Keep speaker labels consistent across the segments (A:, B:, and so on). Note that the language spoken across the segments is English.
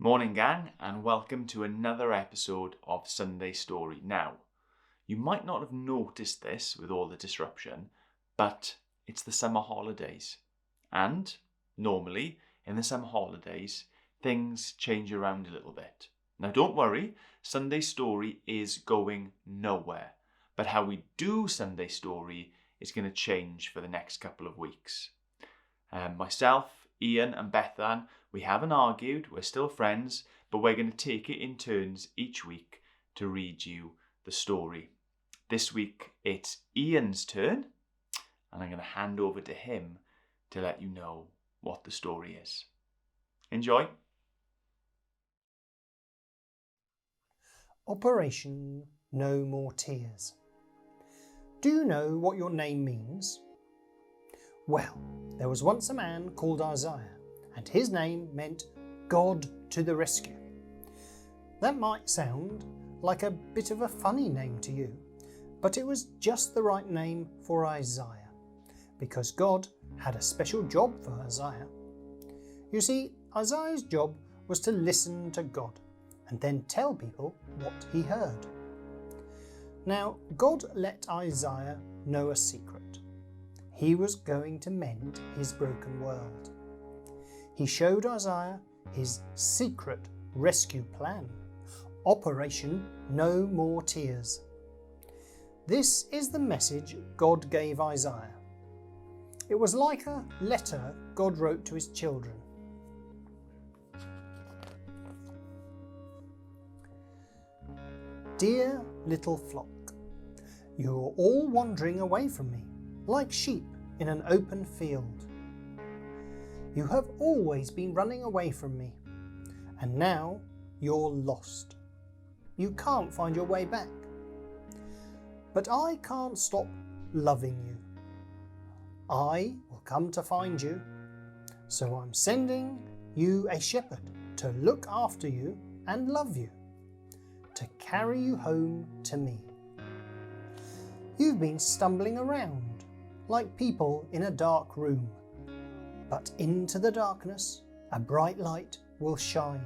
A: Morning gang, and welcome to another episode of Sunday Story. Now, you might not have noticed this with all the disruption, but it's the summer holidays. And normally, in the summer holidays, things change around a little bit. Now don't worry, Sunday Story is going nowhere. But how we do Sunday Story is going to change for the next couple of weeks. Myself, Ian and Bethan, we haven't argued, we're still friends, but we're going to take it in turns each week to read you the story. This week it's Ian's turn, and I'm going to hand over to him to let you know what the story is. Enjoy.
B: Operation No More Tears. Do you know what your name means? Well, there was once a man called Isaiah, and his name meant God to the rescue. That might sound like a bit of a funny name to you, but it was just the right name for Isaiah, because God had a special job for Isaiah. You see, Isaiah's job was to listen to God and then tell people what he heard. Now, God let Isaiah know a secret. He was going to mend his broken world. He showed Isaiah his secret rescue plan, Operation No More Tears. This is the message God gave Isaiah. It was like a letter God wrote to his children. Dear little flock, you're all wandering away from me, like sheep in an open field. You have always been running away from me, and now you're lost. You can't find your way back. But I can't stop loving you. I will come to find you, so I'm sending you a shepherd to look after you and love you, to carry you home to me. You've been stumbling around like people in a dark room, but into the darkness a bright light will shine.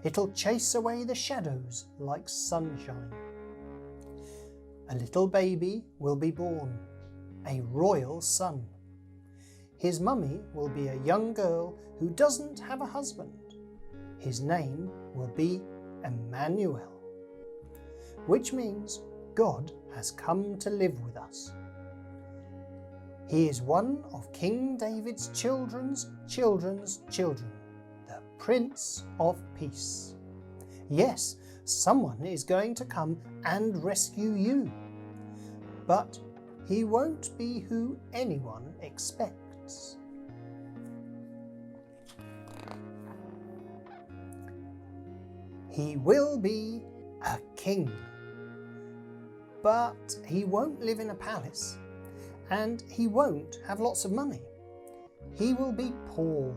B: It'll chase away the shadows like sunshine. A little baby will be born, a royal son. His mummy will be a young girl who doesn't have a husband. His name will be Emmanuel, which means God has come to live with us. He is one of King David's children's children's children, the Prince of Peace. Yes, someone is going to come and rescue you, but he won't be who anyone expects. He will be a king, but he won't live in a palace. And he won't have lots of money. He will be poor,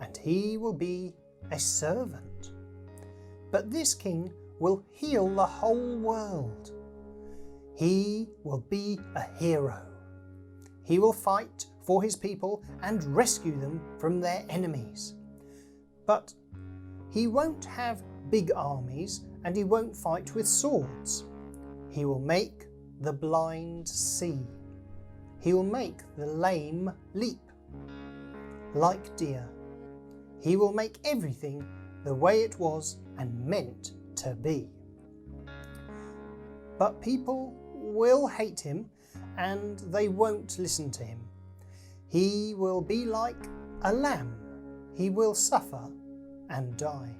B: and he will be a servant. But this king will heal the whole world. He will be a hero. He will fight for his people and rescue them from their enemies. But he won't have big armies, and he won't fight with swords. He will make the blind see. He will make the lame leap like deer. He will make everything the way it was and meant to be. But people will hate him, and they won't listen to him. He will be like a lamb. He will suffer and die.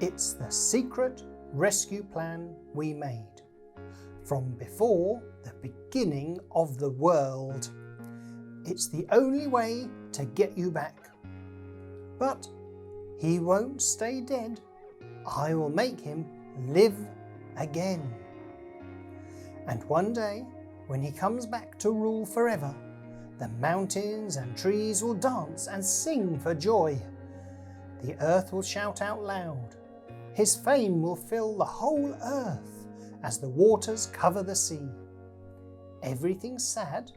B: It's the secret rescue plan we made from before the beginning of the world. It's the only way to get you back. But he won't stay dead. I will make him live again. And one day, when he comes back to rule forever, the mountains and trees will dance and sing for joy. The earth will shout out loud. His fame will fill the whole earth as the waters cover the sea. Everything sad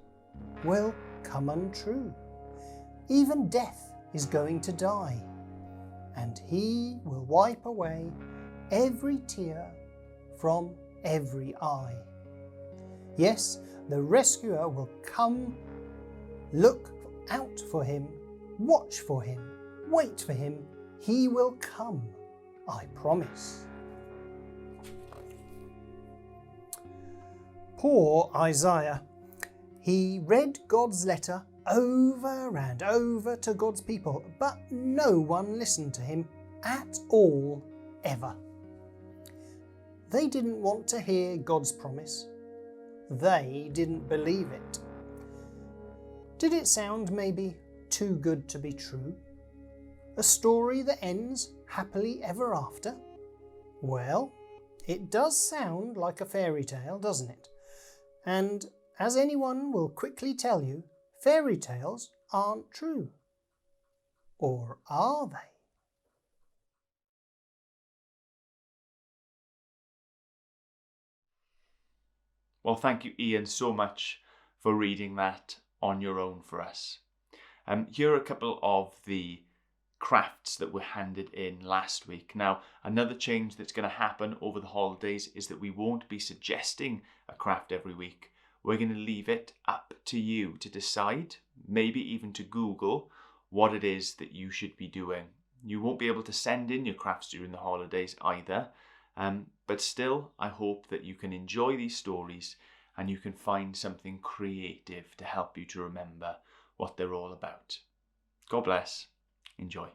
B: will come untrue. Even death is going to die, and he will wipe away every tear from every eye. Yes, the rescuer will come. Look out for him, watch for him, wait for him. He will come, I promise. Poor Isaiah. He read God's letter over and over to God's people, but no one listened to him at all, ever. They didn't want to hear God's promise. They didn't believe it. Did it sound maybe too good to be true? A story that ends happily ever after? Well, it does sound like a fairy tale, doesn't it? And as anyone will quickly tell you, fairy tales aren't true. Or are they?
A: Well, thank you, Ian, so much for reading that on your own for us. Here are a couple of the crafts that were handed in last week. Now, another change that's going to happen over the holidays is that we won't be suggesting a craft every week. We're going to leave it up to you to decide, maybe even to Google, what it is that you should be doing. You won't be able to send in your crafts during the holidays either, but still, I hope that you can enjoy these stories and you can find something creative to help you to remember what they're all about. God bless. Enjoy.